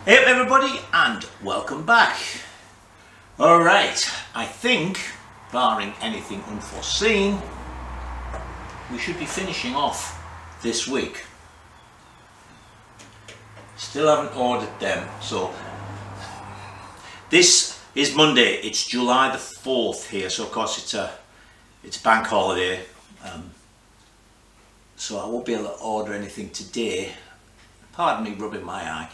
Hey up everybody and welcome back. Alright, I think, barring anything unforeseen, we should be finishing off this week. Still haven't ordered them, so this is Monday, it's July the 4th here, so of course it's a bank holiday, so I won't be able to order anything today. Pardon me rubbing my eye.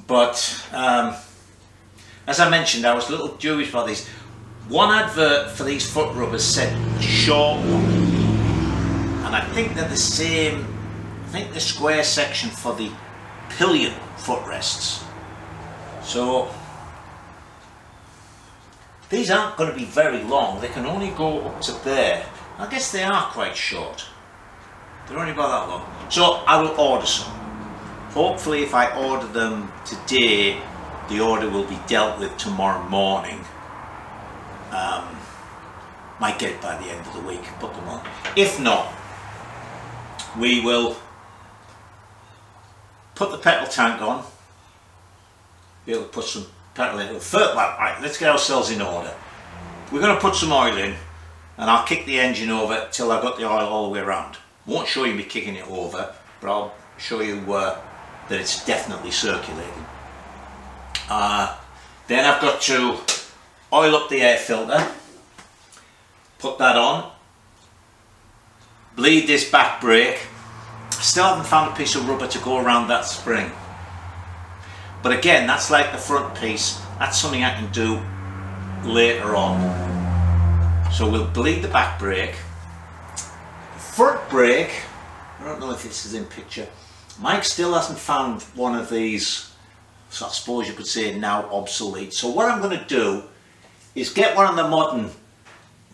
But as I mentioned, I was a little dubious about these. One advert for these foot rubbers said a short one, and I think they're the same. I think the square section for the pillion footrests. So these aren't going to be very long. They can only go up to there. I guess they are quite short. They're only about that long. So I will order some. Hopefully if I order them today, the order will be dealt with tomorrow morning. Might get it by the end of the week, put them on. If not, we will put the petrol tank on, be able to put some petrol in. First, right, let's get ourselves in order. We're going to put some oil in, and I'll kick the engine over till I've got the oil all the way around. Won't show you me kicking it over, but I'll show you that it's definitely circulating. Then I've got to oil up the air filter, put that on, bleed this back brake. Still haven't found a piece of rubber to go around that spring, but again, that's like the front piece. That's something I can do later on. So we'll bleed the back brake. The front brake, I don't know if this is in picture. Mike still hasn't found one of these, so I suppose you could say now obsolete. So what I'm going to do is get one of the modern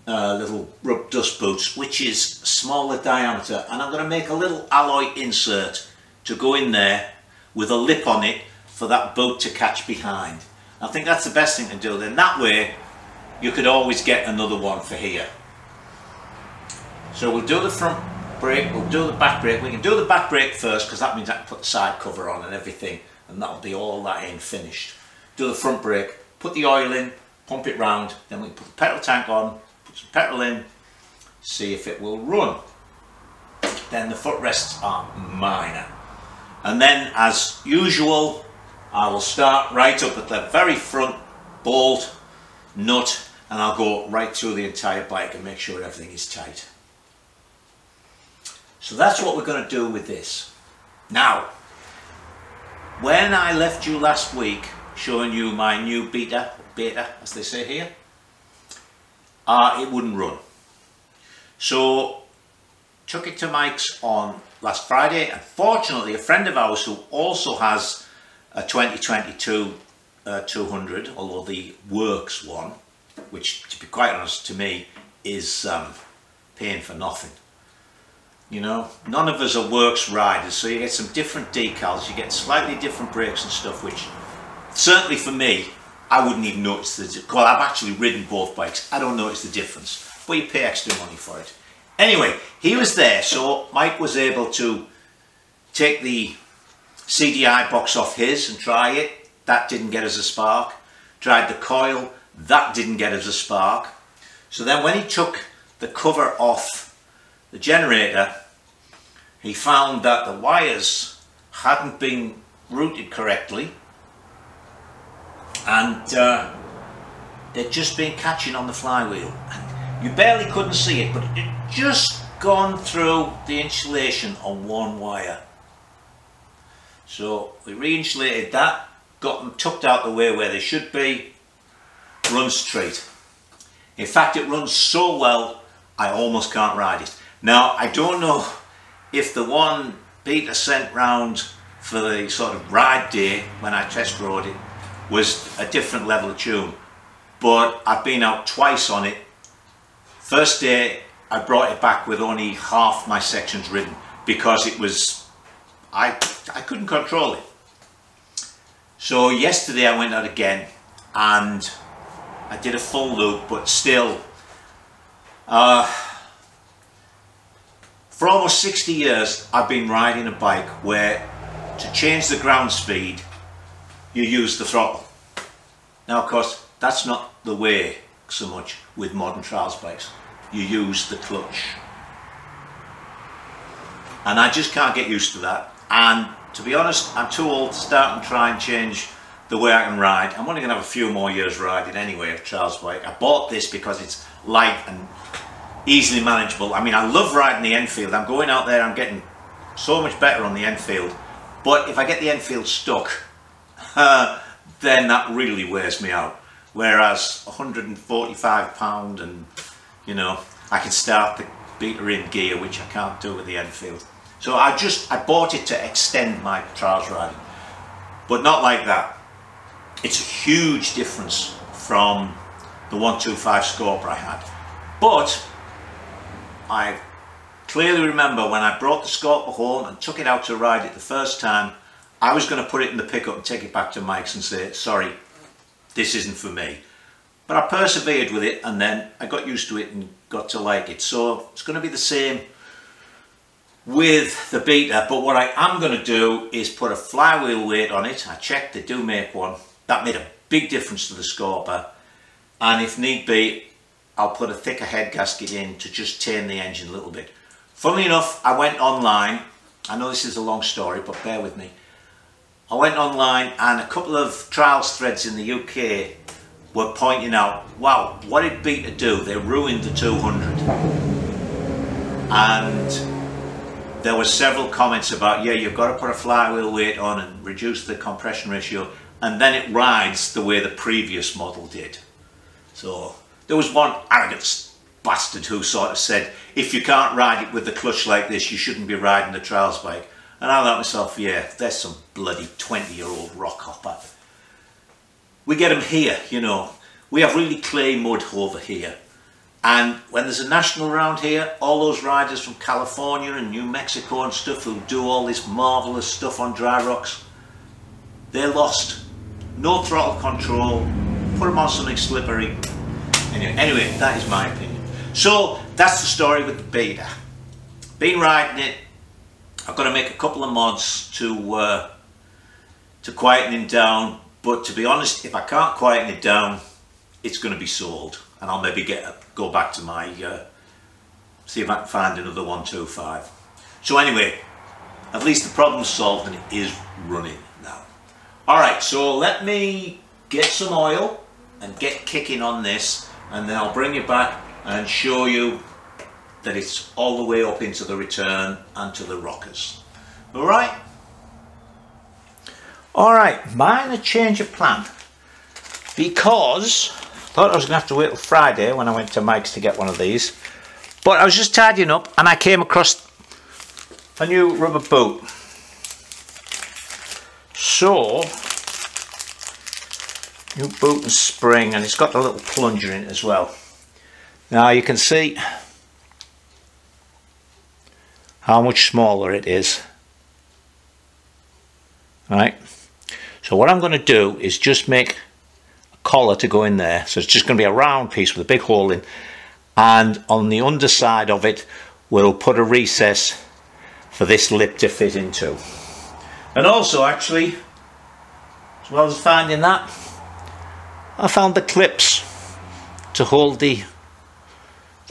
little rub dust boots, which is smaller diameter, and I'm going to make a little alloy insert to go in there with a lip on it for that boot to catch behind. I think that's the best thing to do. Then that way you could always get another one for here. So we'll do the front brake, we'll do the back brake. We can do the back brake first because that means I can put the side cover on and everything, and that'll be all that in finished. Do the front brake, put the oil in, pump it round, then we can put the petrol tank on, put some petrol in, see if it will run. Then the footrests are minor. And then as usual, I will start right up at the very front bolt, nut, and I'll go right through the entire bike and make sure everything is tight. So that's what we're going to do with this. Now, when I left you last week showing you my new beta as they say here, it wouldn't run. So took it to Mike's on last Friday, and fortunately a friend of ours who also has a 2022 200, although the works one, which to be quite honest to me is paying for nothing. You know, none of us are works riders, so you get some different decals, you get slightly different brakes and stuff, which certainly for me, I wouldn't even notice the, well, I've actually ridden both bikes, I don't notice the difference, but you pay extra money for it. Anyway, he was there, so Mike was able to take the CDI box off his and try it. That didn't get us a spark. Tried the coil, that didn't get us a spark. So then when he took the cover off the generator, he found that the wires hadn't been routed correctly, and they'd just been catching on the flywheel. You barely couldn't see it, but it had just gone through the insulation on one wire. So we re-insulated that, got them tucked out the way where they should be, runs treat. In fact, it runs so well I almost can't ride it. Now, I don't know if the one Peter sent round for the sort of ride day when I test rode it was a different level of tune, but I've been out twice on it. First day I brought it back with only half my sections ridden because it was, I couldn't control it. So yesterday I went out again and I did a full loop, but still For almost 60 years I've been riding a bike where to change the ground speed you use the throttle. Now of course that's not the way so much with modern trials bikes. You use the clutch. And I just can't get used to that. And to be honest, I'm too old to start and try and change the way I can ride. I'm only going to have a few more years riding anyway of trials bike. I bought this because it's light and easily manageable. I mean, I love riding the Enfield. I'm going out there, I'm getting so much better on the Enfield. But if I get the Enfield stuck, then that really wears me out. Whereas £145 and, you know, I can start the Beta in gear, which I can't do with the Enfield. So I bought it to extend my trials riding, but not like that. It's a huge difference from the 125 Scorpio I had. But I clearly remember when I brought the Scorpio home and took it out to ride it the first time, I was going to put it in the pickup and take it back to Mike's and say, sorry, this isn't for me. But I persevered with it, and then I got used to it and got to like it. So it's going to be the same with the Beta, but what I am going to do is put a flywheel weight on it. I checked, they do make one. That made a big difference to the Scorpio. And if need be, I'll put a thicker head gasket in to just tame the engine a little bit. Funnily enough, I went online. I know this is a long story, but bear with me. I went online and a couple of trials threads in the UK were pointing out, wow, what did Beta do? They ruined the 200. And there were several comments about, yeah, you've got to put a flywheel weight on and reduce the compression ratio, and then it rides the way the previous model did. So there was one arrogant bastard who sort of said, if you can't ride it with the clutch like this, you shouldn't be riding the trials bike. And I thought to myself, yeah, there's some bloody 20-year-old rock hopper. We get them here, you know. We have really clay mud over here. And when there's a national around here, all those riders from California and New Mexico and stuff who do all this marvellous stuff on dry rocks, they're lost. No throttle control, put them on something slippery. Anyway, that is my opinion. So that's the story with the Beta. Been riding it. I've got to make a couple of mods to quieten him down. But to be honest, if I can't quieten it down, it's going to be sold. And I'll maybe go back to my, see if I can find another 125. So anyway, at least the problem's solved and it is running now. Alright, so let me get some oil and get kicking on this, and then I'll bring you back and show you that it's all the way up into the return and to the rockers. Alright? Alright, minor change of plan, because I thought I was going to have to wait till Friday when I went to Mike's to get one of these, but I was just tidying up and I came across a new rubber boot. So, new boot and spring, and it's got a little plunger in it as well. Now you can see how much smaller it is. Right, so what I'm going to do is just make a collar to go in there. So it's just going to be a round piece with a big hole in, and on the underside of it we'll put a recess for this lip to fit into. And also, actually, as well as finding that, I found the clips to hold the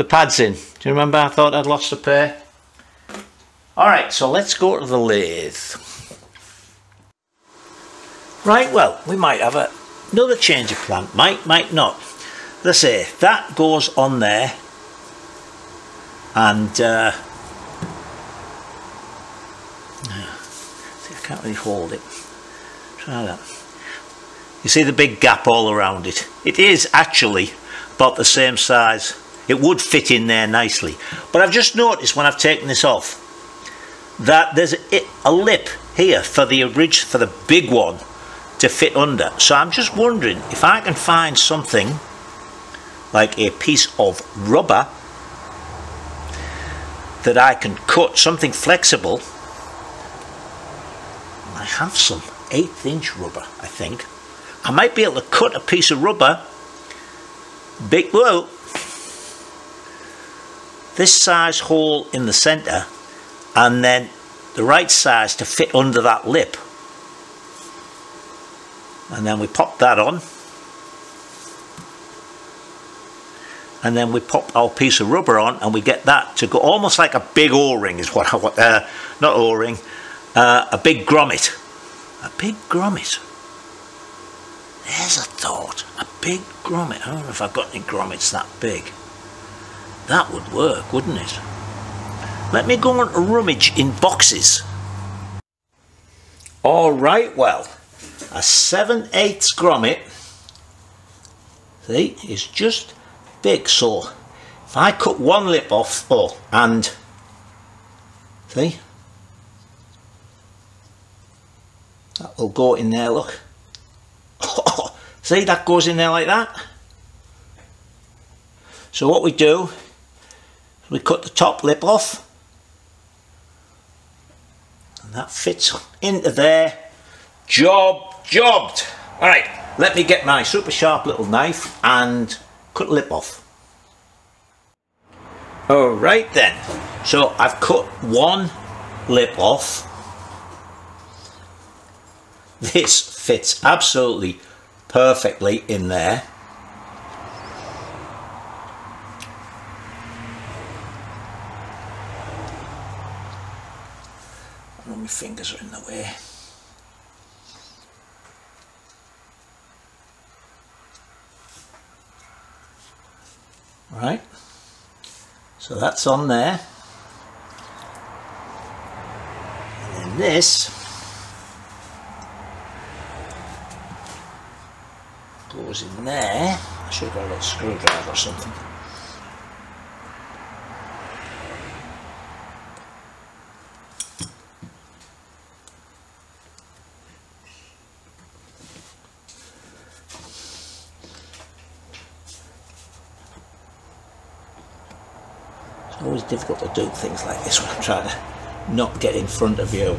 pads in. Do you remember I thought I'd lost a pair? Alright, so let's go to the lathe. Right, well, we might have another change of plan. Might not. Let's say that goes on there, and see, I can't really hold it. Try that. You see the big gap all around it? It is actually about the same size. It would fit in there nicely. But I've just noticed when I've taken this off that there's a lip here for the big one to fit under. So I'm just wondering if I can find something like a piece of rubber that I can cut, something flexible. I have some 1/8 inch rubber, I think. I might be able to cut a piece of rubber big, well, this size hole in the center, and then the right size to fit under that lip. and then we pop that on, and then we pop our piece of rubber on, and we get that to go almost like a big O-ring is what I want, not O-ring, a big grommet. A big grommet. There's a thought. A big grommet. I don't know if I've got any grommets that big. That would work, wouldn't it? Let me go and rummage in boxes. Alright, well, a 7/8 grommet, see, is just big. So if I cut one lip off, and see, that will go in there, look. See, that goes in there like that. So what we do, we cut the top lip off, and that fits into there. Jobbed. Alright, let me get my super sharp little knife and cut the lip off. Alright then, so I've cut one lip off. This fits absolutely perfectly in there. Oh, my fingers are in the way. Right, so that's on there, and then this goes in there. I should have got a little screwdriver or something. It's always difficult to do things like this when I'm trying to not get in front of you.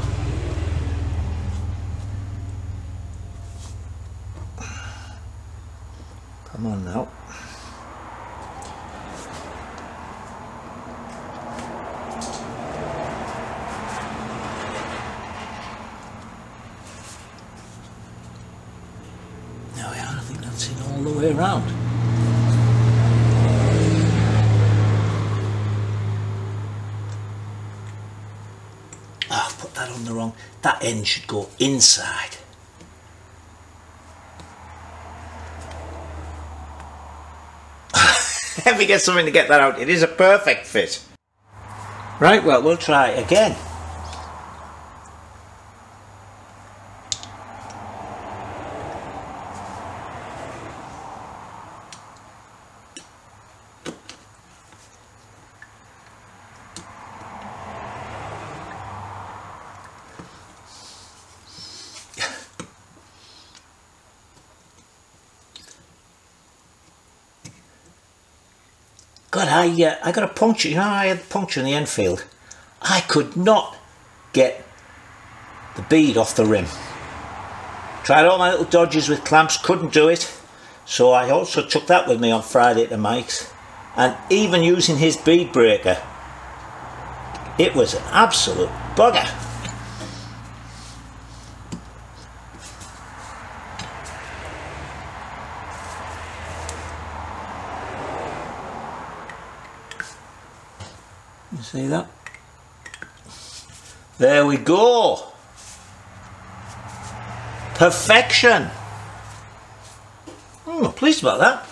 Come on now. There we are, I think that's in all the way around. Oh, I've put that on the wrong. That end should go inside. Let me get something to get that out. It is a perfect fit. Right, well, we'll try it again. God, I got a puncture, you know, I had a puncture in the Enfield. I could not get the bead off the rim. Tried all my little dodges with clamps, couldn't do it. So I also took that with me on Friday to Mike's. And even using his bead breaker, it was an absolute bugger. You see that? There we go. Perfection. Oh, pleased about that.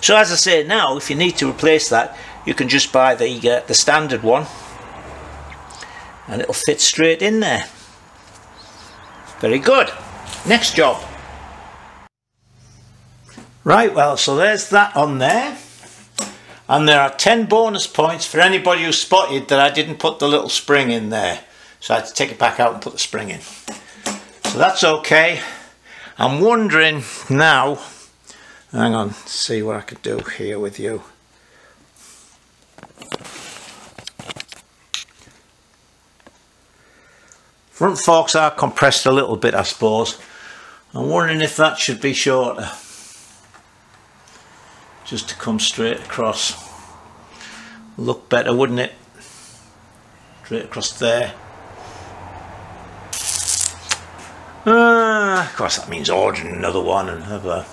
So as I say now, if you need to replace that, you can just buy the standard one, and it'll fit straight in there. Very good. Next job. Right, well, so there's that on there, and there are 10 bonus points for anybody who spotted that I didn't put the little spring in there, so I had to take it back out and put the spring in. So that's okay. I'm wondering now, hang on, see what I can do here with you. Front forks are compressed a little bit, I suppose. I'm wondering if that should be shorter, just to come straight across. Look better, wouldn't it? Straight across there. Of course that means ordering another one and have a...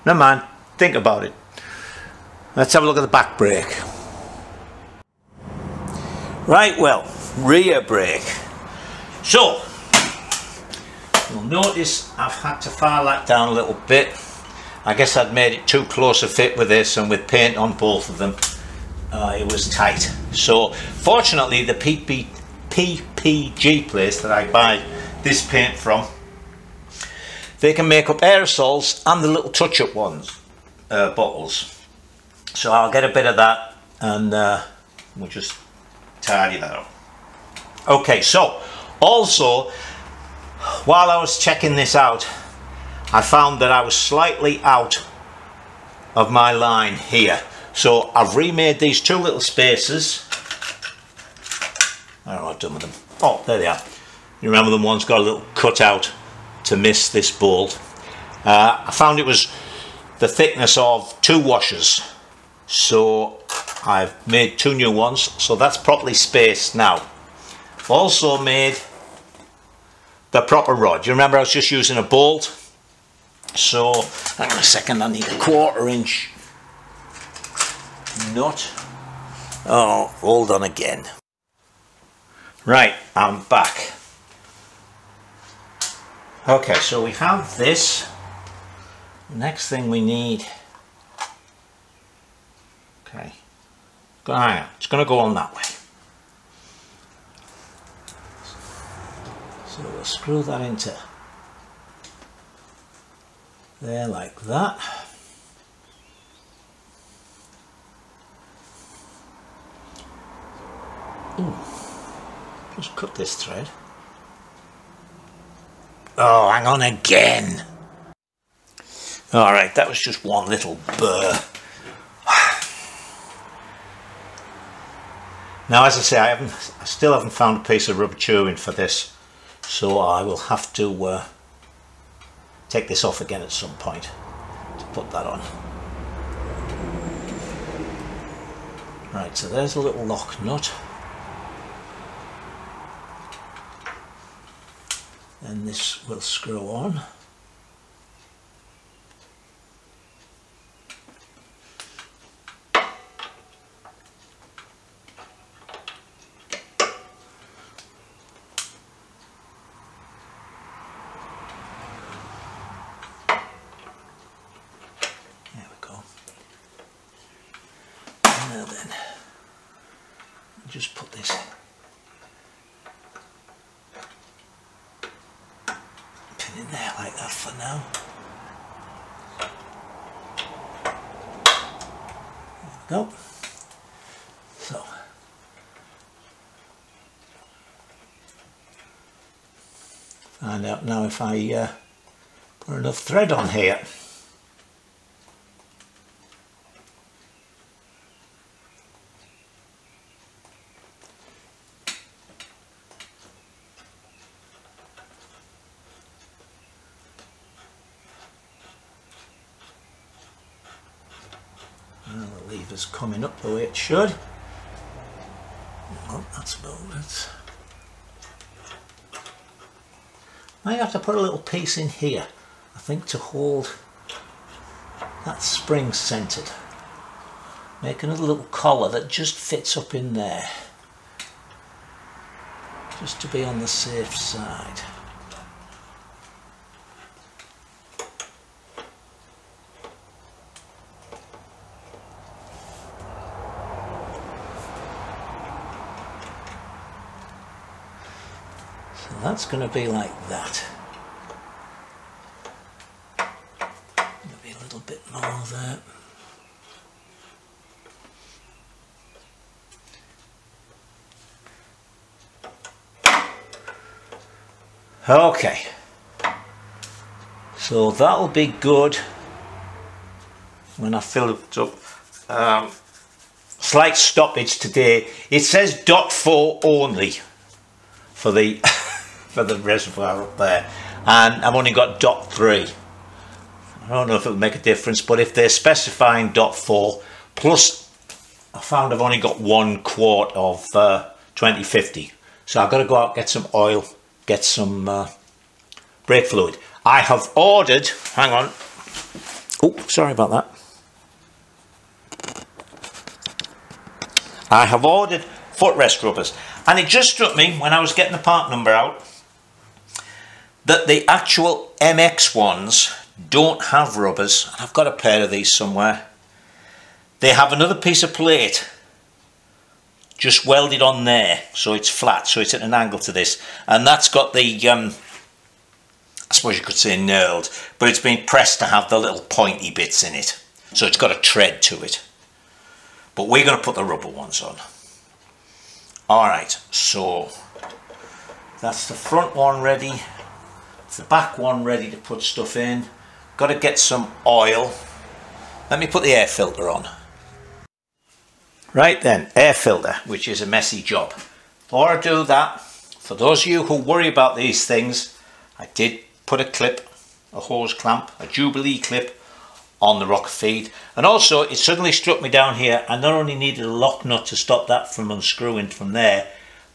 Never mind, think about it. Let's have a look at the back brake. Right, well, rear brake. So, you'll notice I've had to file that down a little bit. I guess I'd made it too close a fit with this, and with paint on both of them, it was tight. So, fortunately, the PPG place that I buy this paint from, they can make up aerosols and the little touch-up ones, bottles. So I'll get a bit of that, and we'll just tidy that up. Okay, so also while I was checking this out, I found that I was slightly out of my line here. So I've remade these two little spaces. I don't know what I've done with them. Oh, there they are. You remember them one's got a little cut out to miss this bolt. I found it was the thickness of 2 washers. So I've made 2 new ones, so that's properly spaced now. I've also made the proper rod. You remember I was just using a bolt, so hang on a second, I need a 1/4 inch nut. Oh, hold on again. Right, I'm back. Okay, so we have this. Next thing we need, okay, it's going to go on that way. So we'll screw that into there like that. Ooh, just cut this thread. Oh, hang on again. Alright, that was just one little burr. Now, as I say, I still haven't found a piece of rubber tubing for this, so I will have to take this off again at some point to put that on. Right, so there's a little lock nut. And this will screw on. There we go. Now then, just put this pin in there like that for now. There we go. So find out now if I put enough thread on here. And the lever's coming up the way it should. Oh, that's moved. I have to put a little piece in here, I think, to hold that spring centered. Make another little collar that just fits up in there, just to be on the safe side. So that's going to be like that. Maybe a little bit more there. Okay, so that'll be good when I fill it up. Slight stoppage today. It says .4 only for the for the reservoir up there, and I've only got .3. I don't know if it'll make a difference, but if they're specifying .4 plus, I found I've only got 1 quart of 2050. So I've got to go out, get some oil, get some brake fluid. I have ordered, hang on, oh, sorry about that. I have ordered footrest rubbers, and it just struck me when I was getting the part number out that the actual MX ones don't have rubbers. I've got a pair of these somewhere. They have another piece of plate just welded on there, so it's flat, so it's at an angle to this, and that's got the I suppose you could say knurled, but it's been pressed to have the little pointy bits in it, so it's got a tread to it. But we're going to put the rubber ones on. Alright, so that's the front one ready. It's the back one ready to put stuff in. Got to get some oil. Let me put the air filter on. Right then, air filter, which is a messy job. Before I do that, for those of you who worry about these things, I did put a clip, a hose clamp, a Jubilee clip on the rocker feed, and also it suddenly struck me down here, I not only needed a lock nut to stop that from unscrewing from there,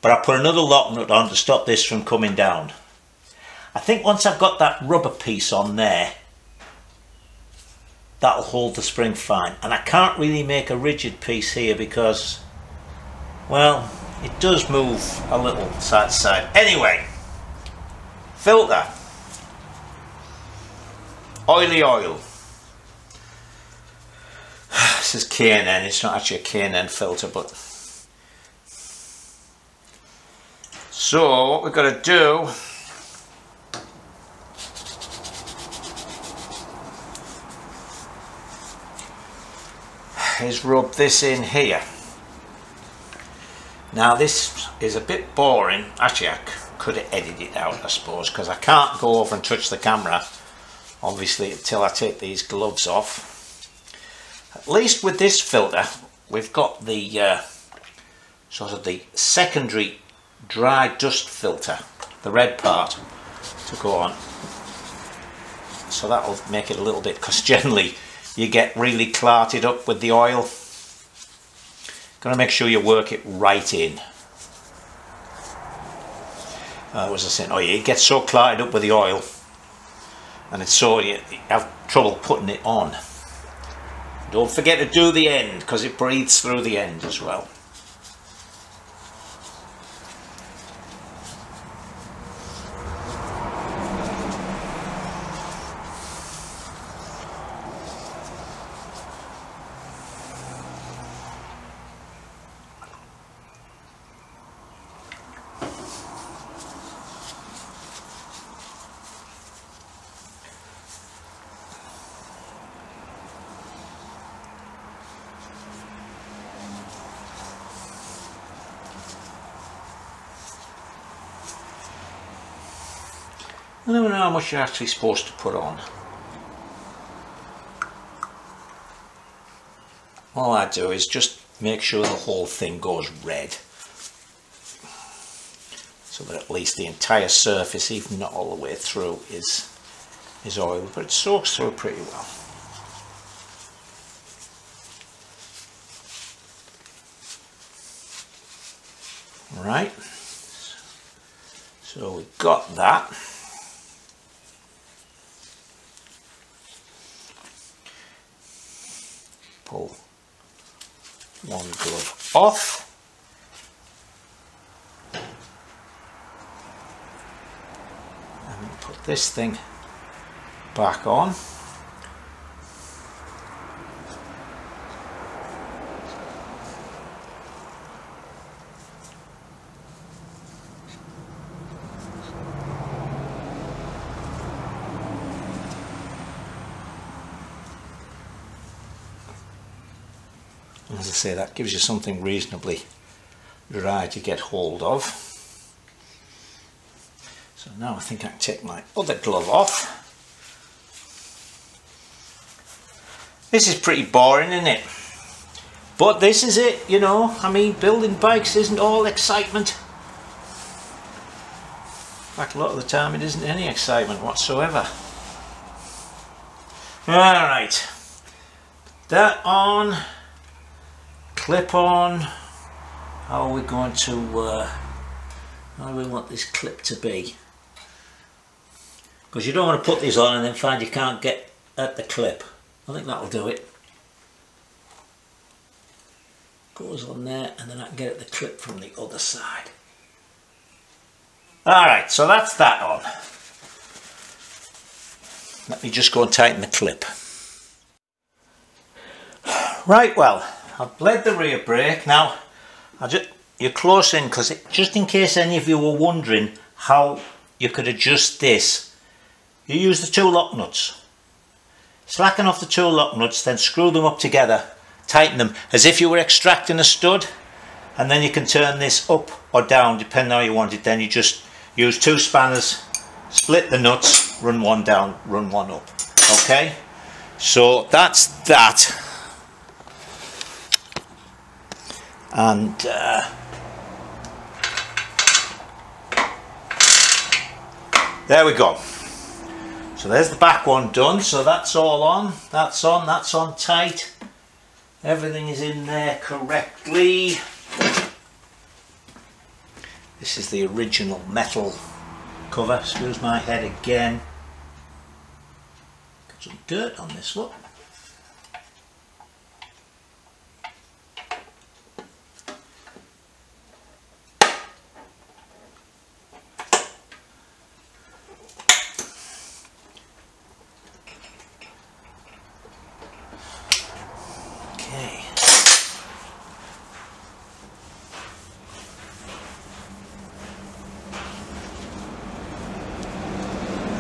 but I put another lock nut on to stop this from coming down. I think once I've got that rubber piece on there, that'll hold the spring fine, and I can't really make a rigid piece here because, well, it does move a little side to side. Anyway, filter, oily oil. This is K&N, it's not actually a K&N filter, but so what we've got to do is rub this in here. Now this is a bit boring, actually I could have edited it out I suppose, because I can't go over and touch the camera obviously until I take these gloves off. At least with this filter we've got the sort of the secondary dry dust filter, the red part, to go on, so that'll make it a little bit, because generally you get really clarted up with the oil. Got to make sure you work it right in. What was I saying? Oh yeah, it gets so clarted up with the oil, and it's so you have trouble putting it on. Don't forget to do the end, because it breathes through the end as well. I don't know how much you're actually supposed to put on. All I do is just make sure the whole thing goes red, so that at least the entire surface, even not all the way through, is oil, but it soaks through pretty well. Right, so we've got that. Pull one glove off, and we'll put this thing back on. As I say, that gives you something reasonably dry to get hold of. So now I think I can take my other glove off. This is pretty boring, isn't it? But this is it, you know. I mean, building bikes isn't all excitement. In fact, a lot of the time it isn't any excitement whatsoever. Alright, that on. Clip on. How are we going to How do we want this clip to be? Because you don't want to put these on and then find you can't get at the clip. I think that'll do it. Goes on there, and then I can get at the clip from the other side. Alright, so that's that on. Let me just go and tighten the clip. Right, well, I've bled the rear brake. Now, you're close in, because just in case any of you were wondering how you could adjust this, you use the two lock nuts. Slacken off the two lock nuts, then screw them up together, tighten them as if you were extracting a stud, and then you can turn this up or down depending on how you want it. Then you just use two spanners, split the nuts, run one down, run one up. Okay, so that's that. And there we go. So there's the back one done. So that's all on, that's on tight. Everything is in there correctly. This is the original metal cover. Excuse my head again. Got some dirt on this, look.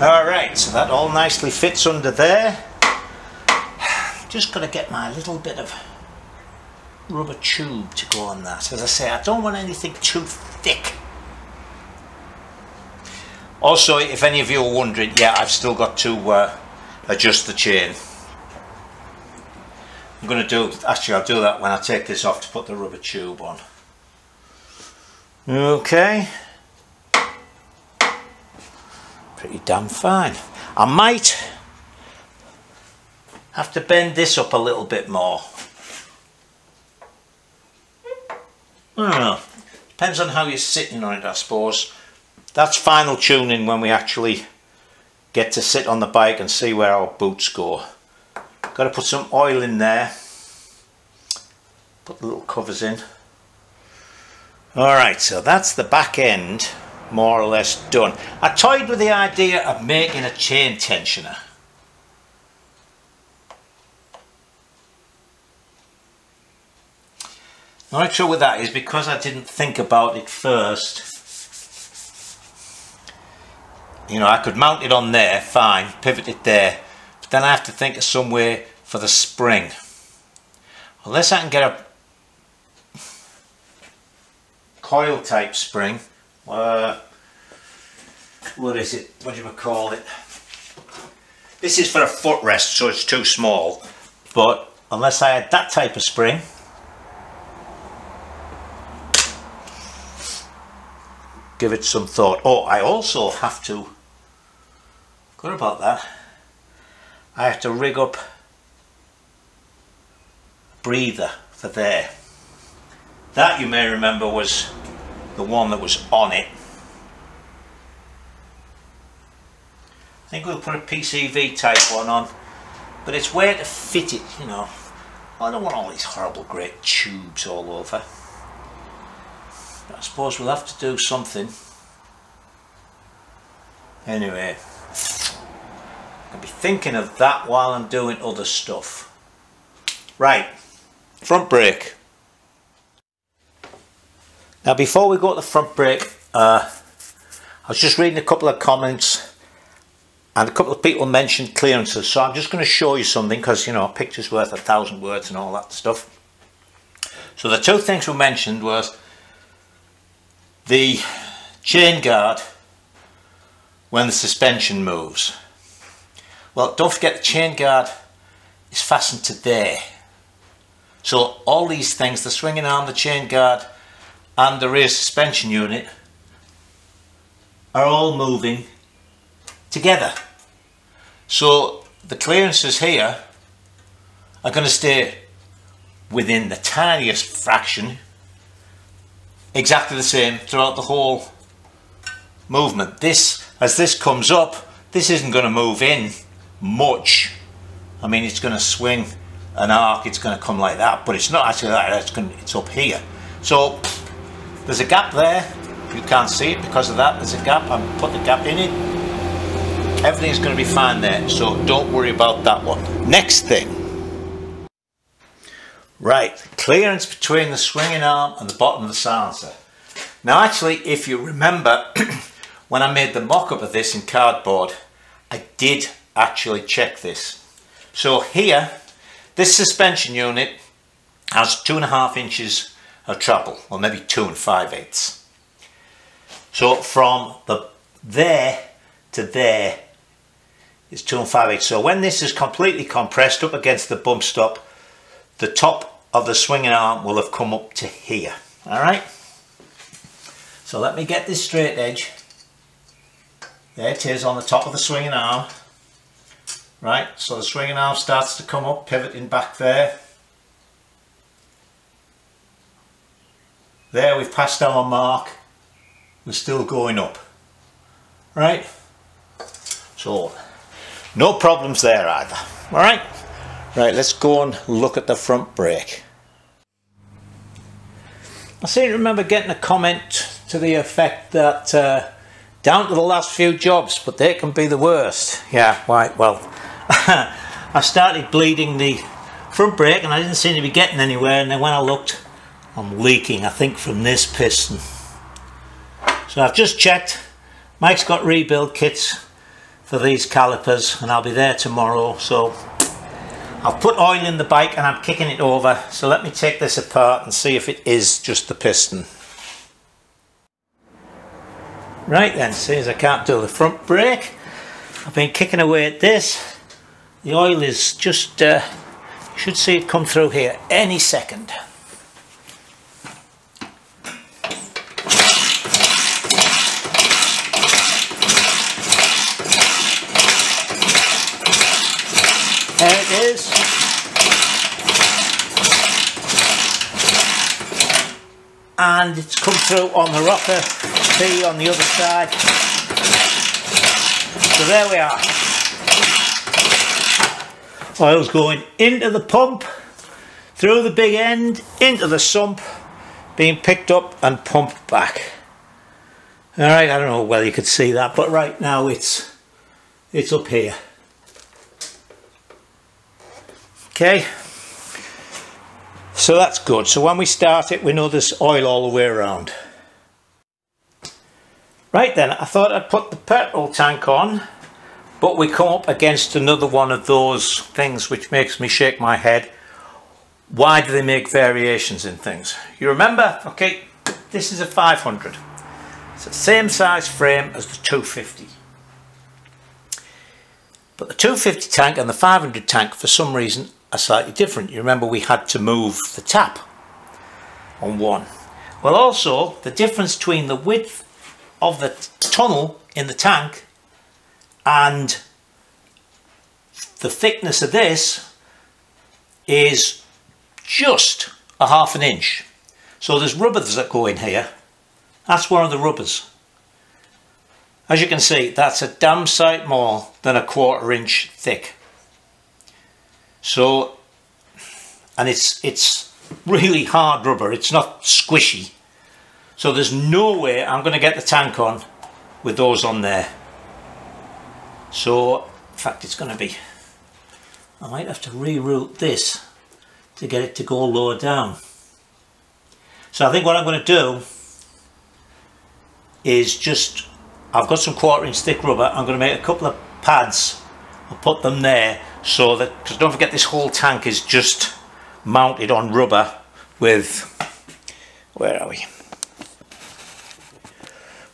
Alright, so that all nicely fits under there. Just got to get my little bit of rubber tube to go on that. As I say, I don't want anything too thick. Also, if any of you are wondering, yeah, I've still got to adjust the chain. I'm going to do, actually I'll do that when I take this off to put the rubber tube on. Okay. Pretty damn fine. I might have to bend this up a little bit more. I don't know. Depends on how you're sitting on it, I suppose. That's final tuning when we actually get to sit on the bike and see where our boots go. Got to put some oil in there. Put the little covers in. Alright, so that's the back end more or less done. I toyed with the idea of making a chain tensioner. The only trouble with that is because I didn't think about it first. You know, I could mount it on there, fine, pivot it there, but then I have to think of some way for the spring. Unless I can get a coil type spring. What is it? What do you call it? This is for a footrest, so it's too small. But unless I had that type of spring, give it some thought. Oh, I also have to, forgot about that, I have to rig up a breather for there. That, you may remember, was the one that was on it. I think we'll put a PCV type one on, but it's where to fit it, you know. I don't want all these horrible great tubes all over. But I suppose we'll have to do something. Anyway, I'll be thinking of that while I'm doing other stuff. Right, front brake. Now before we go to the front brake, I was just reading a couple of comments and a couple of people mentioned clearances, so I'm just going to show you something because, you know, a picture's worth 1,000 words and all that stuff. So the two things we mentioned was the chain guard when the suspension moves. Well, don't forget the chain guard is fastened to there. So all these things, the swinging arm, the chain guard and the rear suspension unit are all moving together. So the clearances here are going to stay within the tiniest fraction exactly the same throughout the whole movement. This, as this comes up, this isn't going to move in much. I mean, it's going to swing an arc, it's going to come like that, but it's not actually like that, it's up here. So there's a gap there. You can't see it because of that. There's a gap. I put the gap in it. Everything's going to be fine there, so don't worry about that one. Next thing. Right, clearance between the swinging arm and the bottom of the silencer. Now actually, if you remember, when I made the mock-up of this in cardboard, I did actually check this. So here, this suspension unit has 2.5 inches of travel, or maybe 2 5/8. So from there to there is 2 5/8. So when this is completely compressed up against the bump stop, the top of the swinging arm will have come up to here. All right. So let me get this straight edge. There it is on the top of the swinging arm. Right, so the swinging arm starts to come up, pivoting back there. There we've passed our mark. We're still going up. Right? So, no problems there either. Alright? Right, let's go and look at the front brake. I seem to remember getting a comment to the effect that down to the last few jobs, but they can be the worst. Yeah, right, well, I started bleeding the front brake and I didn't seem to be getting anywhere, and then when I looked, I'm leaking, I think, from this piston. So I've just checked. Mike's got rebuild kits for these calipers and I'll be there tomorrow. So I've put oil in the bike and I'm kicking it over. So let me take this apart and see if it is just the piston. Right then, see, as I can't do the front brake, I've been kicking away at this. The oil is just, you should see it come through here any second. There it is. And it's come through on the rocker P on the other side. So there we are. Oil's going into the pump, through the big end, into the sump, being picked up and pumped back. Alright, I don't know whether you could see that, but right now it's up here. Okay, so that's good. So when we start it, we know there's oil all the way around. Right then, I thought I'd put the petrol tank on, but we come up against another one of those things which makes me shake my head. Why do they make variations in things? You remember, okay, this is a 500. It's the same size frame as the 250. But the 250 tank and the 500 tank, for some reason, are slightly different. You remember we had to move the tap on one. Well, also, the difference between the width of the tunnel in the tank and the thickness of this is just a ½ inch. So there's rubbers that go in here. That's one of the rubbers. As you can see, that's a damn sight more than a ¼ inch thick. So, and it's really hard rubber, it's not squishy. So there's no way I'm going to get the tank on with those on there. So, in fact, it's going to be, I might have to reroute this to get it to go lower down. So I think what I'm going to do is just, I've got some ¼ inch thick rubber, I'm going to make a couple of pads and put them there so that, because don't forget this whole tank is just mounted on rubber with, where are we?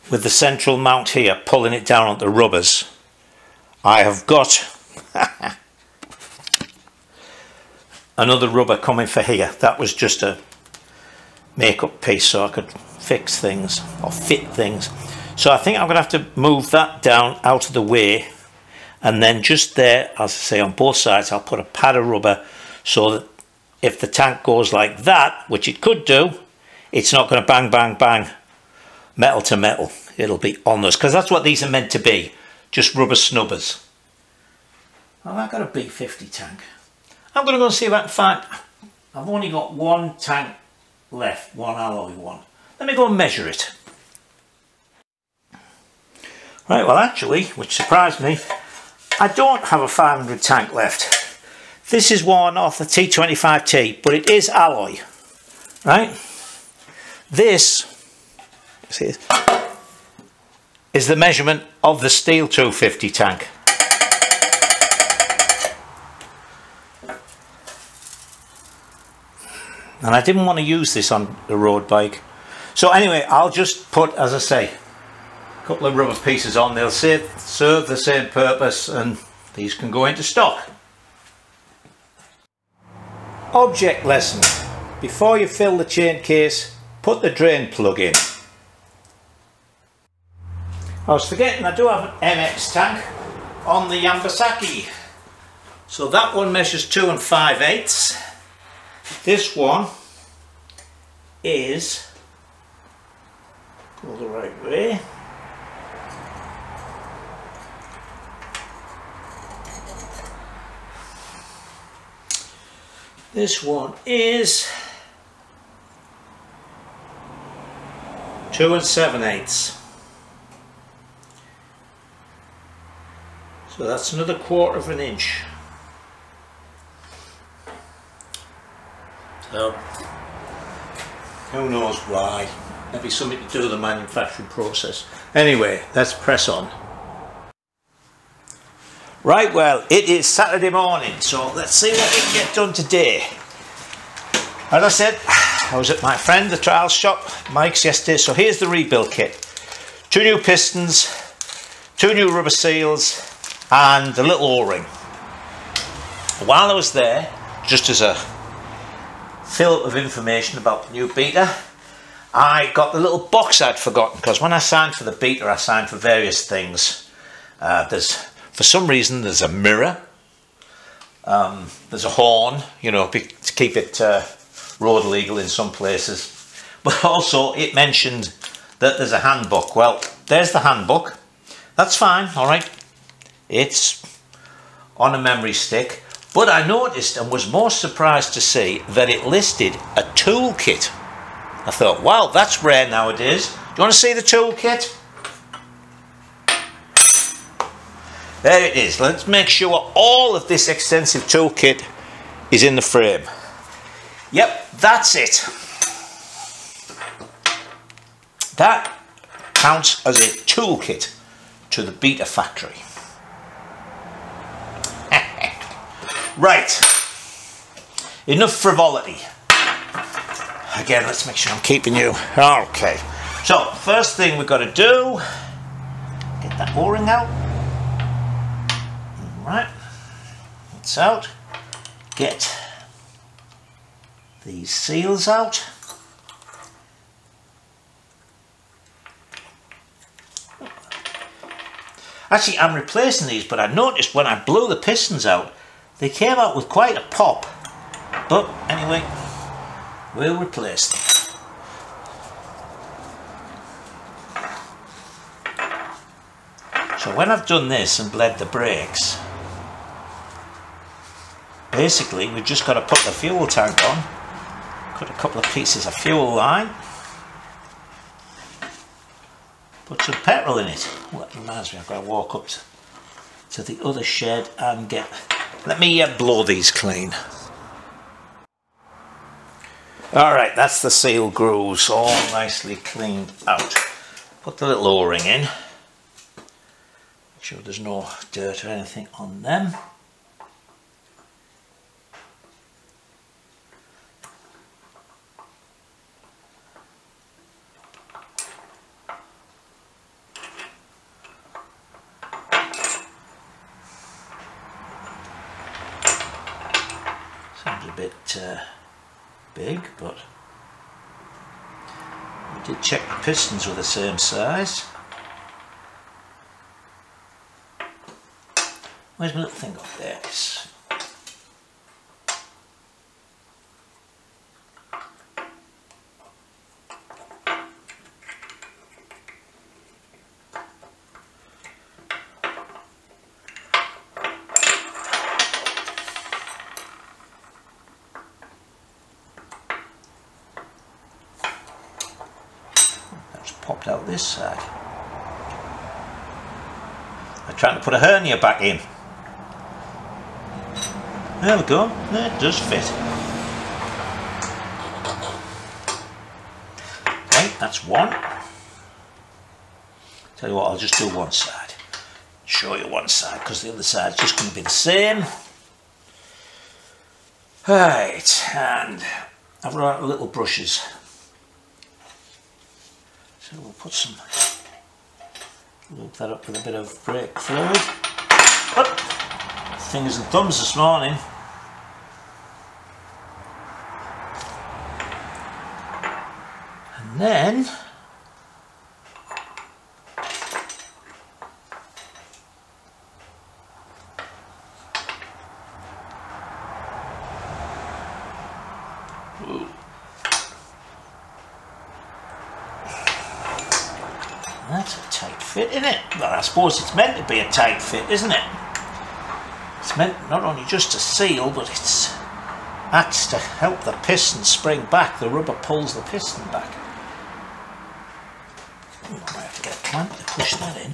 With the central mount here pulling it down onto the rubbers. I have got another rubber coming for here. That was just a make-up piece so I could fix things or fit things. So I think I'm going to have to move that down out of the way, and then just there, as I say, on both sides I'll put a pad of rubber so that if the tank goes like that, which it could do, it's not going to bang bang bang metal to metal. it'll be on those, because that's what these are meant to be, just rubber snubbers. Well, I've got a B50 tank. I'm going to go and see if I can find, I've only got one tank left, one alloy one. Let me go and measure it. Right, well actually, which surprised me, I don't have a 500 tank left. This is one off the T25T, but it is alloy, right? This, see, is the measurement of the steel 250 tank. And I didn't want to use this on the road bike. So anyway, I'll just put, as I say, a couple of rubber pieces on. They'll serve the same purpose, and these can go into stock. Object lesson. Before you fill the chain case, put the drain plug in. I was forgetting, I do have an MX tank on the Yamazaki. So that one measures 2 5/8. This one is, go the right way. This one is 2 7/8. So that's another 1/4 of an inch. So, who knows why? Maybe something to do with the manufacturing process. Anyway, let's press on. Right, well, it is Saturday morning, so let's see what we can get done today. As I said, I was at my friend, the trial shop, Mike's, yesterday, so here's the rebuild kit. 2 new pistons, 2 new rubber seals, and a little O-ring. While I was there, just as a fill of information about the new Beta, I got the little box I'd forgotten, because when I signed for the Beta, I signed for various things. For some reason, there's a mirror, there's a horn, you know, to keep it road legal in some places, but also it mentioned that there's a handbook. Well, there's the handbook. That's fine, all right. It's on a memory stick, but I noticed and was more surprised to see that it listed a toolkit. I thought, wow, that's rare nowadays. Do you want to see the toolkit? There it is. Let's make sure all of this extensive toolkit is in the frame. Yep, that's it. That counts as a toolkit to the Beta factory. Right, enough frivolity. Again, let's make sure I'm keeping you. Okay, so first thing we've got to do, get that O-ring out. Right, it's out. Get these seals out. Actually, I'm replacing these, but I noticed when I blew the pistons out, they came out with quite a pop. But anyway, we'll replace them. So when I've done this and bled the brakes, basically we've just got to put the fuel tank on, cut a couple of pieces of fuel line, put some petrol in it. Well, that reminds me, I've got to walk up to the other shed and get, let me blow these clean. Alright, that's the seal grooves all nicely cleaned out. Put the little O-ring in. Make sure there's no dirt or anything on them. Sounds a bit big, but we did check the pistons were the same size. Where's my little thing up there? popped out this side. I'm trying to put a hernia back in. There we go, it does fit. Right, that's one. Tell you what, I'll just do one side. Show you one side, because the other side's just going to be the same. Right, and I've run out of little brushes. So we'll put some, loop that up with a bit of brake fluid. Up. Fingers and thumbs this morning. And then that's a tight fit, isn't it? Well, I suppose it's meant to be a tight fit, isn't it? It's meant not only just to seal, but it acts to help the piston spring back. The rubber pulls the piston back. I might have to get a clamp to push that in.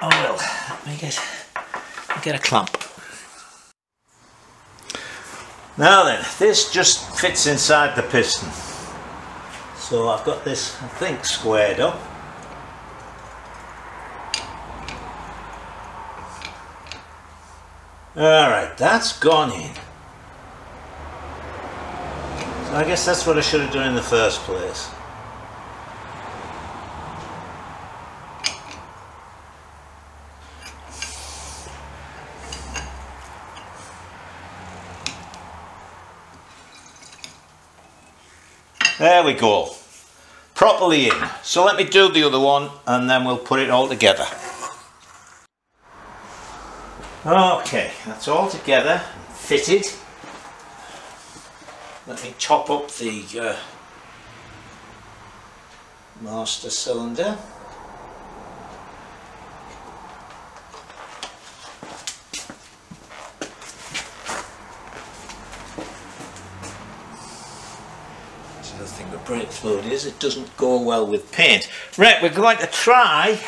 Oh well, let me get a clamp. Now then, this just fits inside the piston. So I've got this, I think, squared up. Alright, that's gone in. So I guess that's what I should have done in the first place. There we go, properly in. So let me do the other one and then we'll put it all together. Okay, that's all together, fitted. Let me top up the master cylinder. The thing with brake fluid is it doesn't go well with paint. Right, we're going to try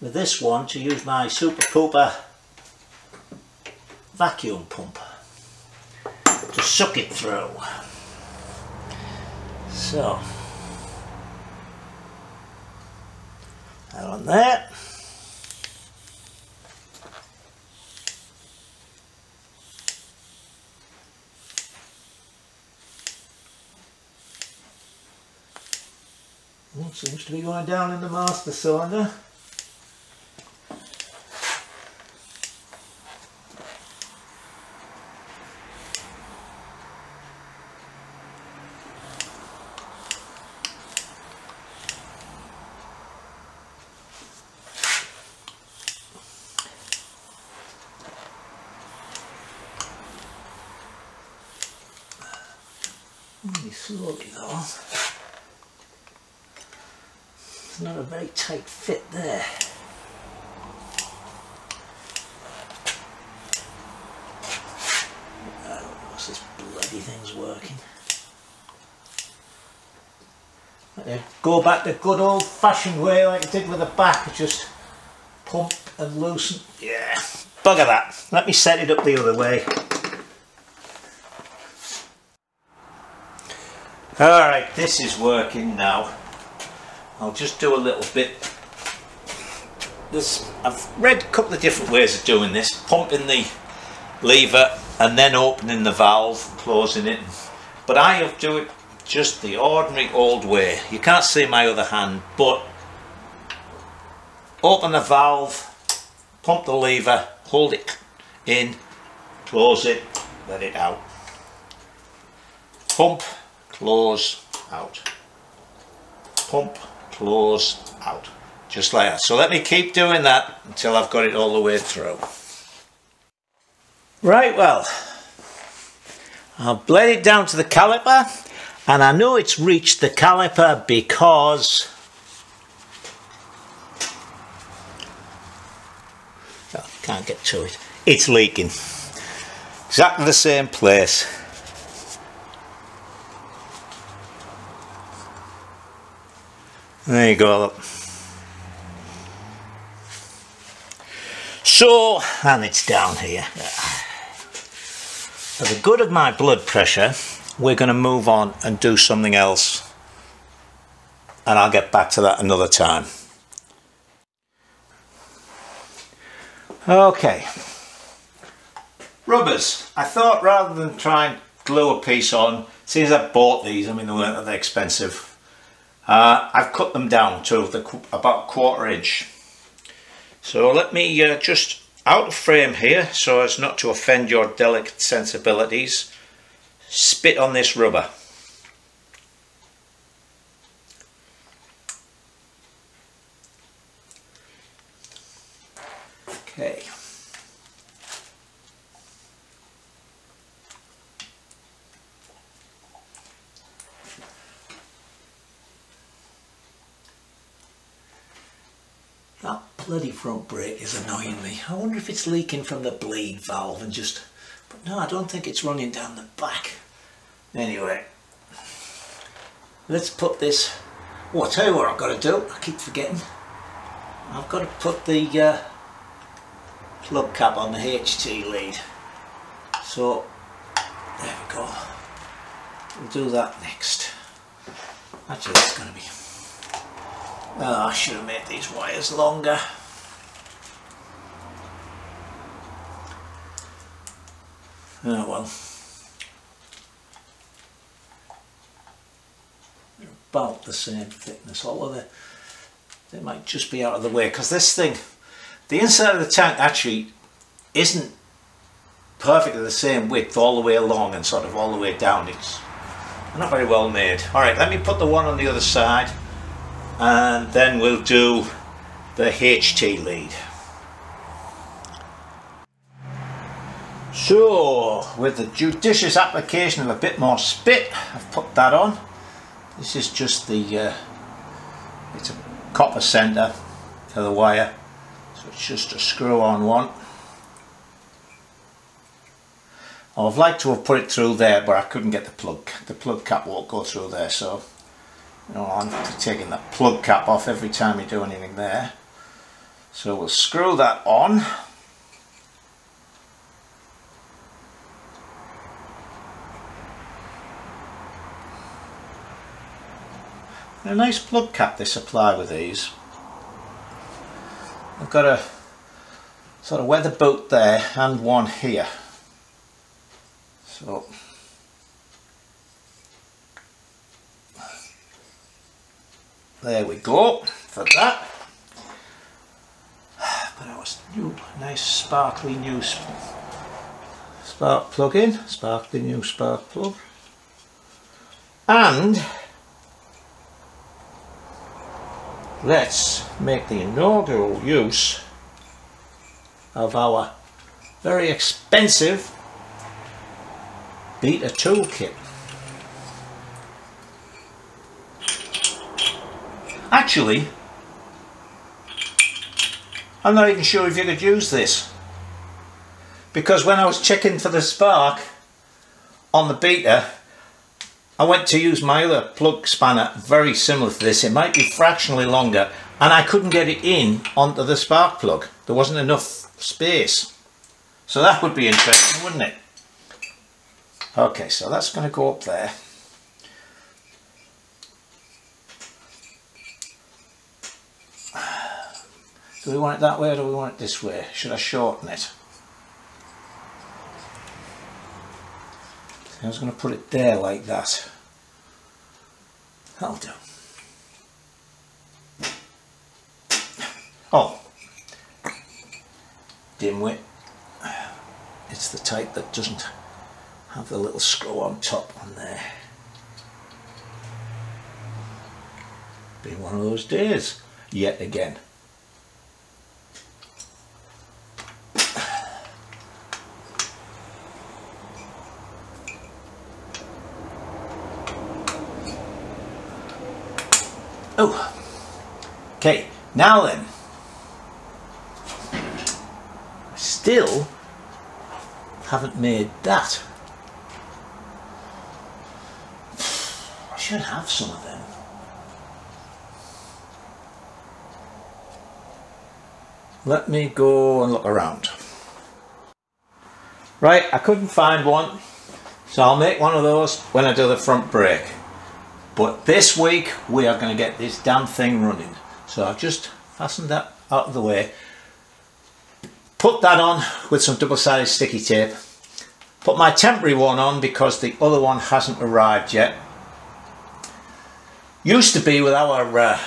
with this one to use my Super Pooper vacuum pump to suck it through. So that on there. Seems to be going down in the master cylinder. Really slowly though. Not a very tight fit there. I don't know if this bloody thing's working. Go back the good old fashioned way like I did with the back, just pump and loosen. Yeah, bugger that. Let me set it up the other way. Alright, this is working now. I'll just do a little bit. I've read a couple of different ways of doing this. Pumping the lever and then opening the valve, closing it. But I have do it just the ordinary old way. You can't see my other hand, but open the valve, pump the lever, hold it in, close it, let it out. Pump, close, out. Pump, close, out, just like that. So let me keep doing that until I've got it all the way through. Right, well, I've bled it down to the caliper, and I know it's reached the caliper because I can't get to it. It's leaking. Exactly the same place. There you go, look. So, and it's down here. For the good of my blood pressure, we're going to move on and do something else. And I'll get back to that another time. Okay. Rubbers. I thought rather than try and glue a piece on, since I bought these, I mean they weren't that expensive, I've cut them down to about 1/4 inch. So let me just out of frame here, so as not to offend your delicate sensibilities, spit on this rubber. Okay. That bloody front brake is annoying me. I wonder if it's leaking from the bleed valve and just... But no, I don't think it's running down the back. Anyway, let's put this... Oh, I'll tell you what I've got to do. I keep forgetting. I've got to put the plug cap on the HT lead. So, there we go. We'll do that next. Actually, that's going to be... Oh, I should have made these wires longer. Oh well. They're about the same thickness, although they might just be out of the way, because this thing, the inside of the tank actually isn't perfectly the same width all the way along and sort of all the way down. It's not very well made. Alright, let me put the one on the other side, and then we'll do the HT lead. So, with the judicious application of a bit more spit, I've put that on. This is just the, it's a copper centre to the wire, so it's just a screw-on one. I'd like to have put it through there, but I couldn't get the plug. The plug cap won't go through there, so you know, I'm taking the plug cap off every time you do anything there. So we'll screw that on. A nice plug cap they supply with these. I've got a sort of weather boot there and one here. So there we go for that. But I was new, nice sparkly new spark plug in, sparkly new spark plug, and let's make the inaugural use of our very expensive Beta toolkit. Actually, I'm not even sure if you could use this, because when I was checking for the spark on the Beta, I went to use my other plug spanner very similar to this. It might be fractionally longer, and I couldn't get it in onto the spark plug. There wasn't enough space. So that would be interesting, wouldn't it? Okay, so that's going to go up there. Do we want it that way or do we want it this way? Should I shorten it? I was going to put it there like that. That'll do. Oh, dimwit. It's the type that doesn't have the little screw on top on there. Been one of those days yet again. Oh, okay, now then, haven't made that. I should have some of them. Let me go and look around. Right, I couldn't find one, so I'll make one of those when I do the front brake. But this week we are going to get this damn thing running. So I've just fastened that out of the way. Put that on with some double-sided sticky tape. Put my temporary one on because the other one hasn't arrived yet. Used to be with our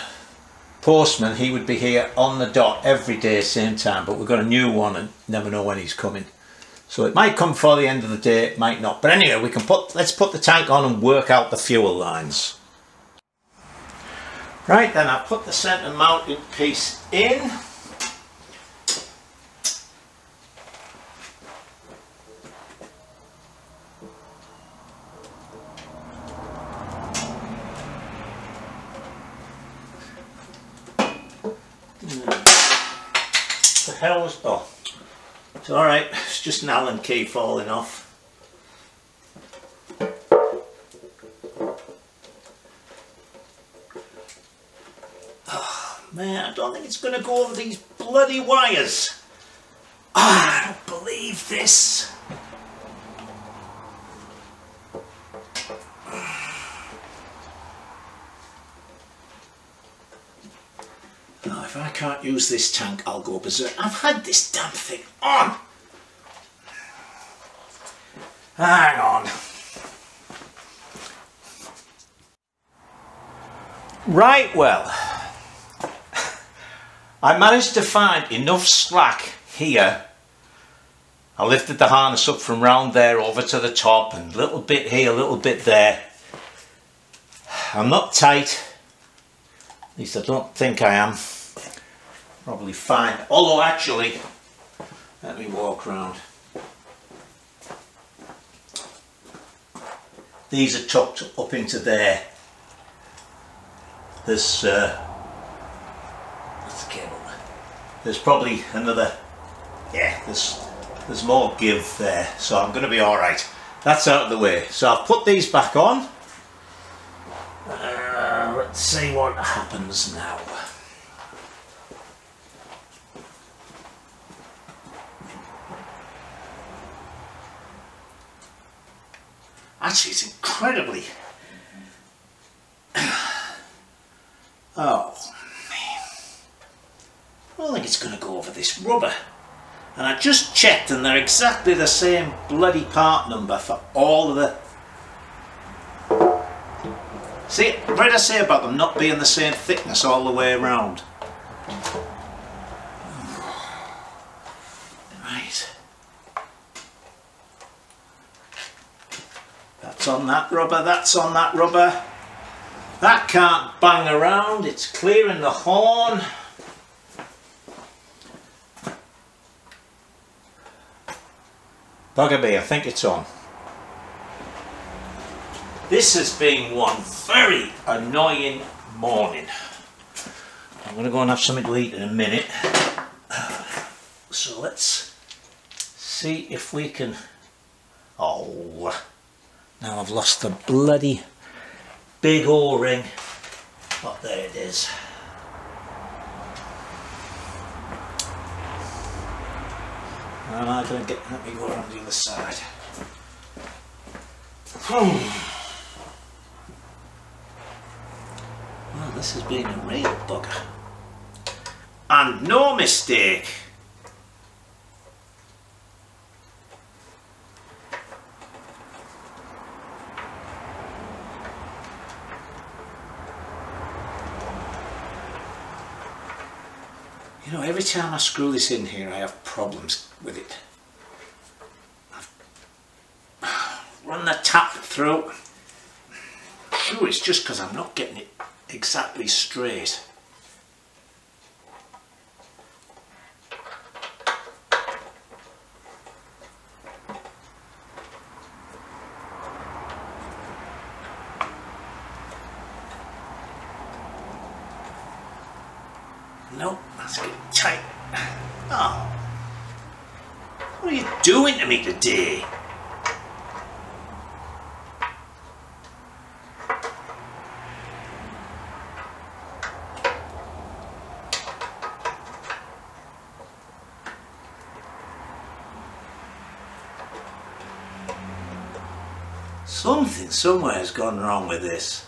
postman, he would be here on the dot every day, same time, but we've got a new one and never know when he's coming. So it might come before the end of the day, it might not. But anyway, let's put the tank on and work out the fuel lines. Right, then I've put the centre mounting piece in. The hell was, oh, it's alright, it's just an Allen key falling off. Oh man, I don't think it's going to go over these bloody wires. Ah, I don't believe this. Oh, if I can't use this tank, I'll go berserk. I've had this damn thing on. Hang on. Right, well, I managed to find enough slack here. I lifted the harness up from round there over to the top, and a little bit here, a little bit there. I'm not tight. At least I don't think I am. Probably fine. Although actually, let me walk round. These are tucked up into there. There's what's the cable? There's probably another, yeah, there's more give there, so I'm going to be alright. That's out of the way. So I've put these back on. Let's see what happens now. Actually, it's incredibly... Oh, man. I don't think it's going to go over this rubber. And I just checked and they're exactly the same bloody part number for all of the... See, what did I say about them not being the same thickness all the way around? Right. That's on that rubber, that's on that rubber. That can't bang around, it's clearing the horn. Bugger me, I think it's on. This has been one very annoying morning. I'm going to go and have something to eat in a minute. So let's see if we can... Oh, now I've lost the bloody big O-ring. Oh, there it is. Am I going to get... Let me go around the other side. Well, this has been a real bugger. And no mistake. You know, every time I screw this in here, I have problems with it. I've run the tap through. Sure, it's just because I'm not getting it exactly straight. Nope, that's getting tight. Oh. What are you doing to me today? Something somewhere has gone wrong with this.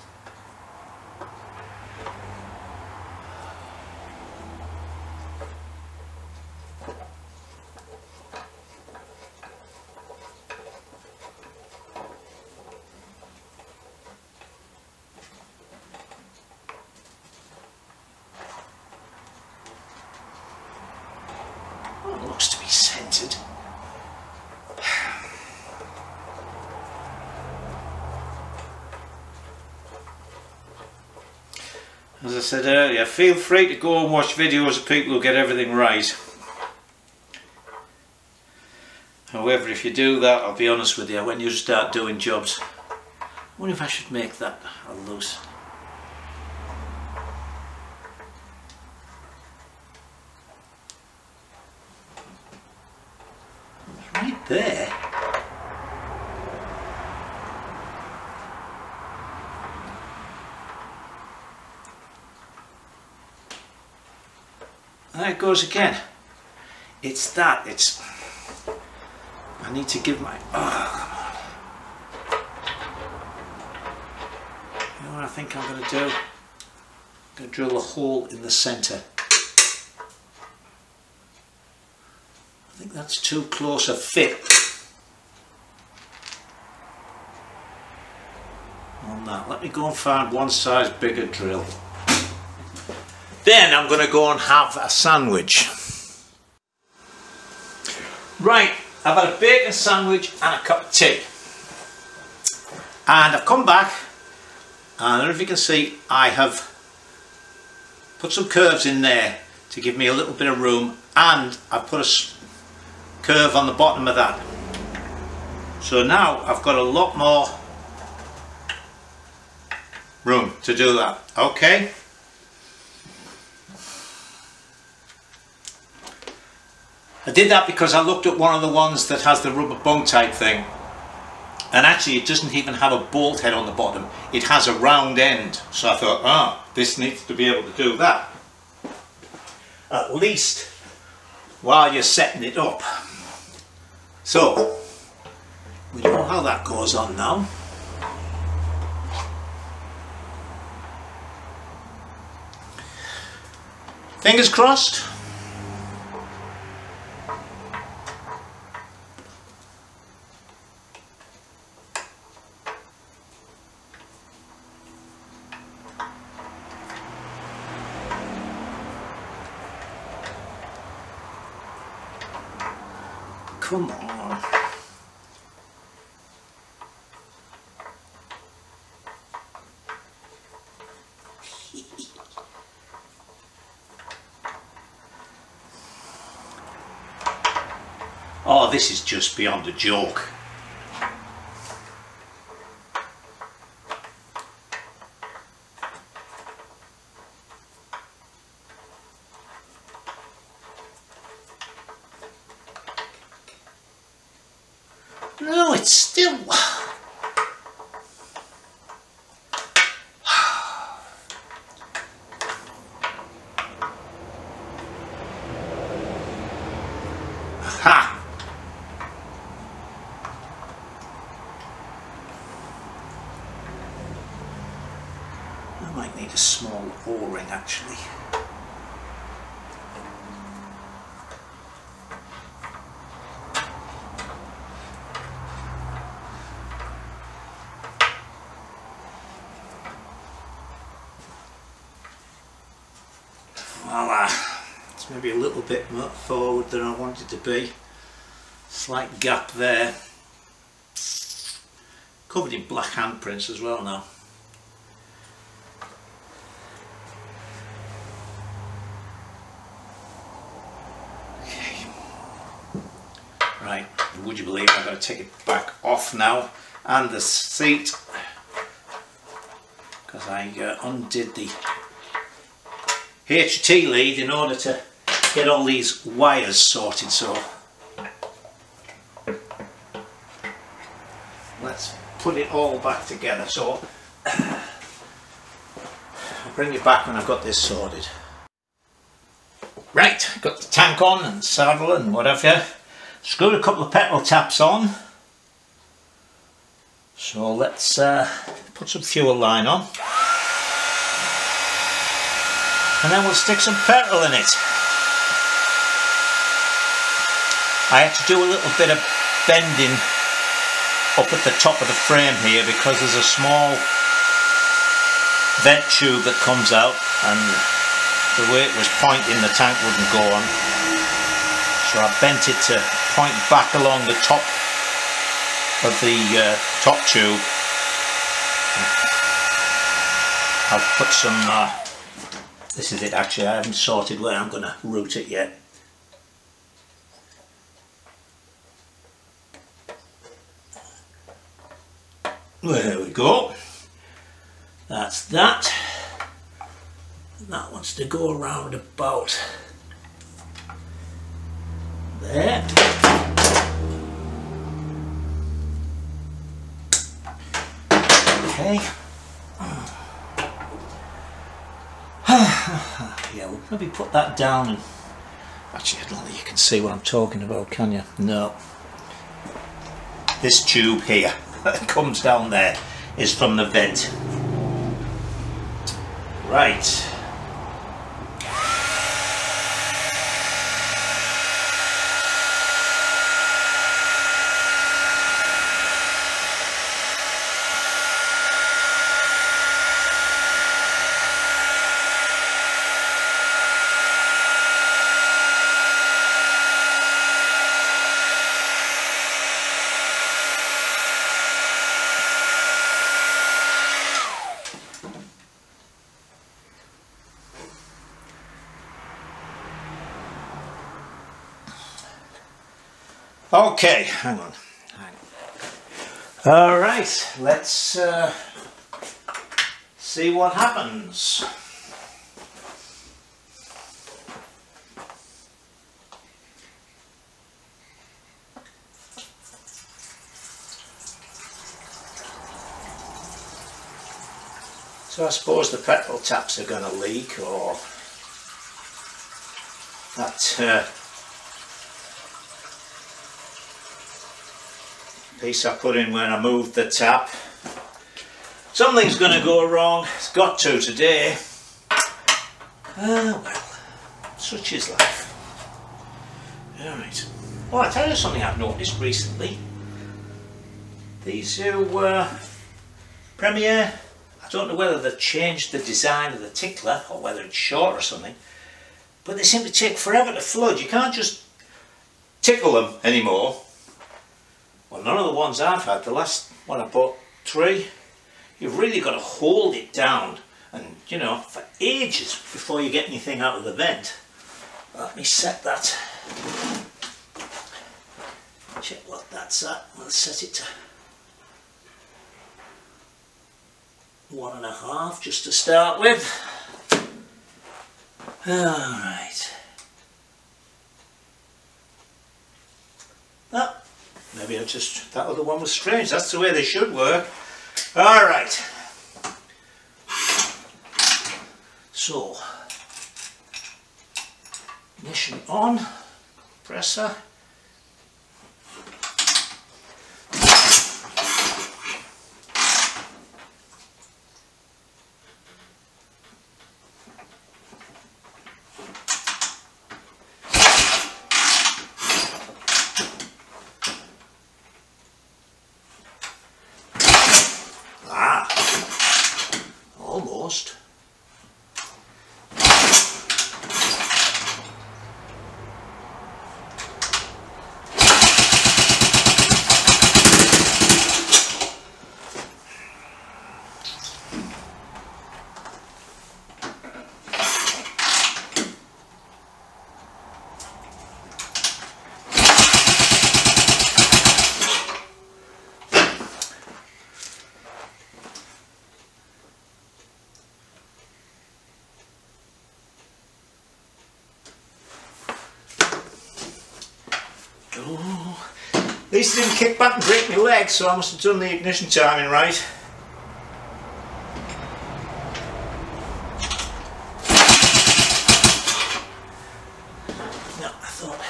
Oh, it looks to be centered. As I said earlier, feel free to go and watch videos of people who get everything right. However, if you do that, I'll be honest with you, when you start doing jobs, I wonder if I should make that a loose. It's right there. There it goes again. It's that, it's... I need to give my... Oh, come on. You know what I think I'm going to do? I'm going to drill a hole in the centre. I think that's too close a fit on that. Let me go and find one size bigger drill. Then I'm going to go and have a sandwich. Right, I've had a bacon sandwich and a cup of tea. And I've come back, and I don't know if you can see, I have put some curves in there to give me a little bit of room, and I've put a curve on the bottom of that. So now I've got a lot more room to do that. Okay. I did that because I looked at one of the ones that has the rubber bung type thing, and actually it doesn't even have a bolt head on the bottom, it has a round end. So I thought, ah, this needs to be able to do that, at least while you're setting it up. So we know how that goes on now. Fingers crossed. Come on. Oh, this is just beyond a joke. No, it's still... Ha! I might need a small O-ring actually. Voila, it's maybe a little bit more forward than I wanted to be. Slight gap there. Covered in black handprints as well now. Okay. Right, would you believe I've got to take it back off now, and the seat, because I undid the HT lead in order to get all these wires sorted. So put it all back together. So I'll bring you back when I've got this sorted. Right, got the tank on and saddle and whatever. Screwed a couple of petrol taps on. So let's put some fuel line on. And then we'll stick some petrol in it. I had to do a little bit of bending up at the top of the frame here because there's a small vent tube that comes out, and the way it was pointing the tank wouldn't go on. So I bent it to point back along the top of the top tube. I've put some, this is it actually, I haven't sorted where I'm going to route it yet. There we go. That's that. That wants to go around about there. Okay. Yeah, we'll maybe put that down and actually I don't think you can see what I'm talking about, can you? No. This tube here that comes down there is from the vent. Right. Okay, hang on. All right, let's see what happens. So I suppose the petrol taps are going to leak, or that piece I put in when I moved the tap. Something's going to go wrong. It's got to today. Well, such is life. Alright. Oh, I'll tell you something I've noticed recently. These Premier, I don't know whether they've changed the design of the tickler or whether it's short or something, but they seem to take forever to flood. You can't just tickle them anymore. Well, none of the ones I've had, the last one I bought 3, you've really got to hold it down and, you know, for ages before you get anything out of the vent. Let me set that. Check what that's at. Let's set it to 1.5 just to start with. Alright. Oh. Maybe I just, that other one was strange. That's the way they should work. Alright. So, ignition on, compressor. Almost. At least it didn't kick back and break my leg, so I must have done the ignition timing right. No, I thought...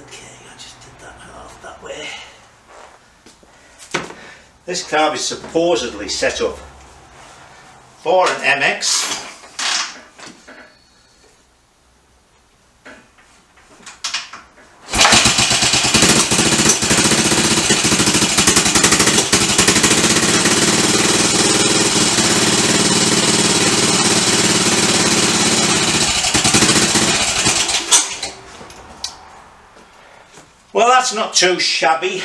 Okay, I just did that half that way. This carb is supposedly set up for an MX. Well, that's not too shabby.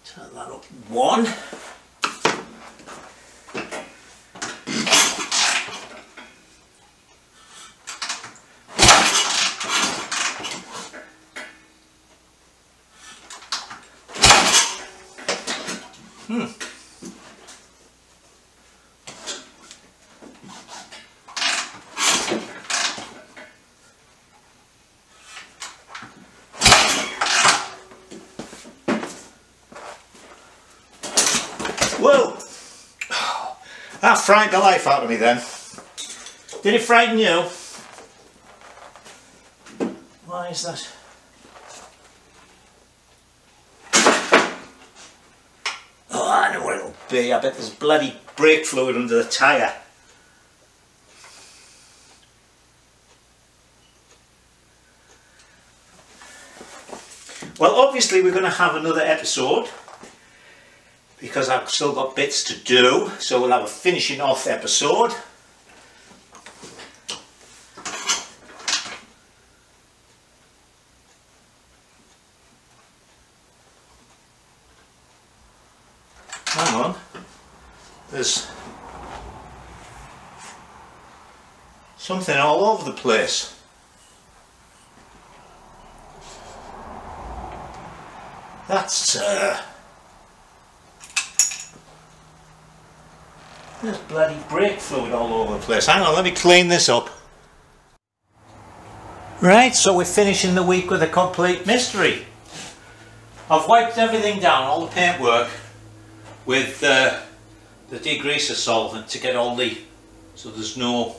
Turn that up one. Whoa! That frightened the life out of me then. Did it frighten you? Why is that? Oh, I know what it'll be. I bet there's bloody brake fluid under the tyre. Well, obviously we're going to have another episode, because I've still got bits to do, so we'll have a finishing off episode. Hang on, there's something all over the place. That's there's bloody brake fluid all over the place. Hang on, let me clean this up. Right, so we're finishing the week with a complete mystery. I've wiped everything down, all the paintwork, with the degreaser solvent to get all the, so there's no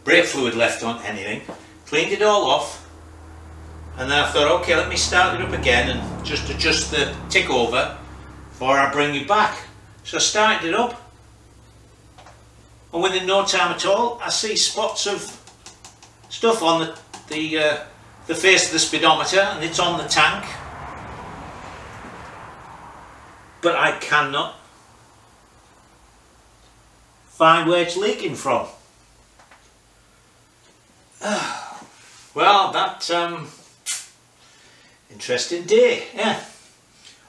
brake fluid left on anything. Cleaned it all off, and then I thought, okay, let me start it up again and just adjust the tick over before I bring you back. So I started it up. And within no time at all, I see spots of stuff on the face of the speedometer, and it's on the tank. But I cannot find where it's leaking from. Well, that interesting day, yeah.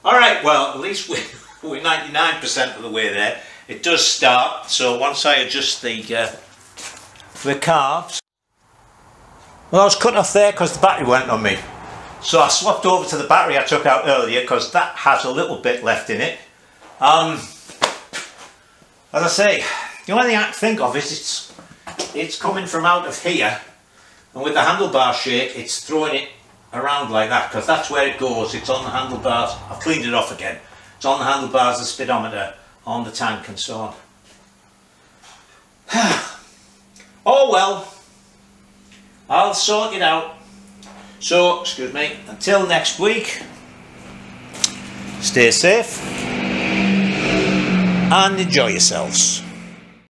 All right, well, at least we're 99% of the way there. It does start, so once I adjust the carbs. Well, I was cut off there because the battery went on me. So I swapped over to the battery I took out earlier because that has a little bit left in it. As I say, the only thing I can think of is it's coming from out of here, and with the handlebar shape it's throwing it around like that, because that's where it goes. It's on the handlebars. I've cleaned it off again. It's on the handlebars, the speedometer, on the tank and so on. Oh well, I'll sort it out. So, excuse me, until next week, stay safe and enjoy yourselves.